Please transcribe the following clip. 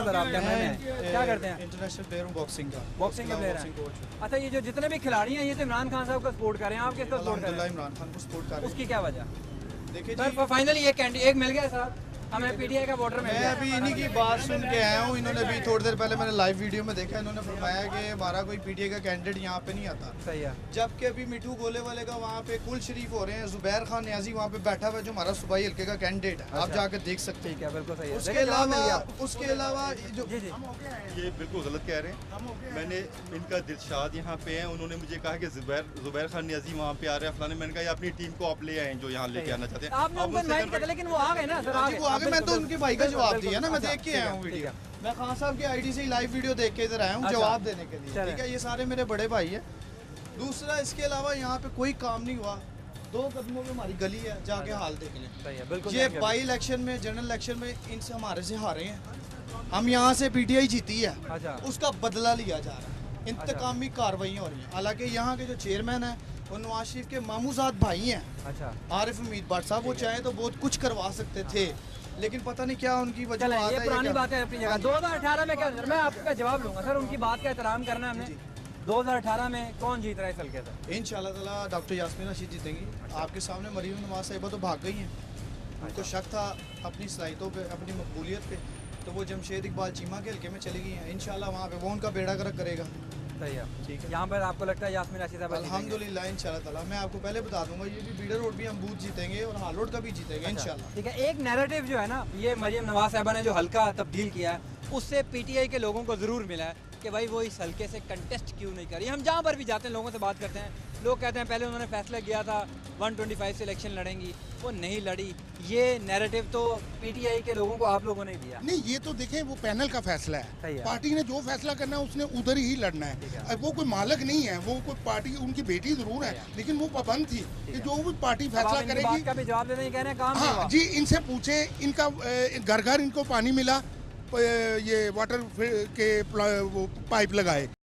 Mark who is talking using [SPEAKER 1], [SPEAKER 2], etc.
[SPEAKER 1] Sir आप कैमरे में क्या करते हैं?
[SPEAKER 2] इंटरनेशनल प्लेयर हूँ बॉक्सिंग का।
[SPEAKER 1] बॉक्सिंग के प्लेयर हैं। अच्छा, ये जो जितने भी खिलाड़ी हैं ये तो इमरान खान साहब का सपोर्ट कर रहे हैं, आप किसका सपोर्ट कर रहे हैं?
[SPEAKER 2] इमरान खान को सपोर्ट कर रहे हैं।
[SPEAKER 1] उसकी क्या वजह?
[SPEAKER 2] देखिए
[SPEAKER 1] सर फाइनली एक मिल गया साहब, हमें पीटीआई का वोटर मिल
[SPEAKER 2] मैं
[SPEAKER 1] गया।
[SPEAKER 2] अभी इन्हीं की बात सुन के आया हूँ। इन्होंने अभी थोड़ी देर पहले मैंने लाइव वीडियो में देखा, इन्होंने फरमाया कि हमारा कोई पीटीआई का कैंडिडेट यहाँ पे नहीं आता।
[SPEAKER 1] सही है।
[SPEAKER 2] जबकि अभी मिठू गोले वाले का वहाँ पे कुल शरीफ हो रहे हैं, जुबैर खान न्याजी वहाँ पे बैठा हुआ है जो हमारा सूबाई हल्के का कैंडिडेट है। आप जाकर देख सकते
[SPEAKER 1] ठीक है, बिल्कुल सही है।
[SPEAKER 2] हैं। उसके अलावा जो
[SPEAKER 1] जी जी
[SPEAKER 3] ये बिल्कुल गलत कह रहे हैं। मैंने इनका दिलशाद यहाँ पे है, उन्होंने मुझे कहा कि जुबैर खान न्याजी वहाँ पे आ रहे हैं फलाने। मैंने कहा अपनी टीम को आप ले आए जो यहाँ लेके आना चाहते हैं।
[SPEAKER 1] आपने उनको इनवाइट किया था, लेकिन वो आ गए ना सर, आ गए।
[SPEAKER 2] मैं तो उनके भाई का जवाब दिया ना, मैं देख के आया हूँ वीडियो। मैं खान साहब की आईडी से ही लाइव वीडियो देख के इधर आया हूँ जवाब देने के लिए। ठीक है, ये सारे मेरे बड़े भाई है। दूसरा, इसके अलावा यहाँ पे कोई काम नहीं हुआ। 2 कदमों में हमारी गली है, जाके हाल देख लें। ये बाई इलेक्शन में, जनरल इलेक्शन में इनसे हमारे से हारे हैं। हम यहाँ से पीटीआई जीती है, उसका बदला लिया जा रहा है, इंतकामी कार्रवाइयाँ हो रही हैं। हालांकि यहाँ के जो चेयरमैन है वो नवाज शरीफ के मामूजाद भाई हैं, आरिफ उम्मीद भट्ट साहब। वो चाहे तो बहुत कुछ करवा सकते थे, लेकिन पता नहीं क्या उनकी वजह है।
[SPEAKER 1] ये पुरानी बात है अपनी जगह। 2018 में क्या, मैं आपका जवाब लूंगा सर, उनकी बात का एहतराम करना है हमने। 2018 में कौन जीत रहा है इस हल्के से?
[SPEAKER 2] इंशाल्लाह ताला डॉक्टर यास्मीन रशीद जीतेंगी। आपके सामने मरीम नवाज साहिबा तो भाग गई हैं, उनको शक था अपनी सलाहियतों पे, अपनी मकबूलियत पे, तो वो जमशेद इकबाल चीमा के हल्के में चली गई हैं। इंशाल्लाह वहाँ पे वो उनका बेड़ा गर्क करेगा।
[SPEAKER 1] सही है,
[SPEAKER 2] ठीक है।
[SPEAKER 1] यहाँ पर आपको लगता है यास्मीन रशीद साहब?
[SPEAKER 2] अल्हम्दुलिल्लाह इंशाल्लाह ताला। मैं आपको पहले बता दूंगा, ये भी बीडर रोड भी हम बूथ जीतेंगे और हाल रोड का भी जीतेंगे इंशाल्लाह।
[SPEAKER 1] ठीक है, एक नैरेटिव जो है ना, ये मरीम नवाज साहिबा ने जो हल्का तब्दील किया है, उससे पीटीआई के लोगों को ज़रूर मिला है कि भाई वो इस हल्के से कंटेस्ट क्यों नहीं करी। हम जहाँ पर भी जाते हैं लोगों से बात करते हैं, लोग कहते हैं पहले उन्होंने फैसला किया था 125 से इलेक्शन लड़ेंगी, वो नहीं लड़ी। ये नैरेटिव तो पीटीआई के लोगों को आप लोगों ने दिया।
[SPEAKER 4] नहीं, ये तो देखें वो पैनल का फैसला है। पार्टी ने जो फैसला करना है उसने उधर ही लड़ना है। अब वो कोई मालिक नहीं है, वो कोई पार्टी, उनकी बेटी जरूर है, लेकिन वो पाबंद थी कि जो भी पार्टी फैसला करेगी।
[SPEAKER 1] का भी जवाब देने कह रहे हैं, काम
[SPEAKER 4] हाँ जी, इनसे पूछे, इनका घर घर इनको पानी मिला, ये वाटर के पाइप लगाए।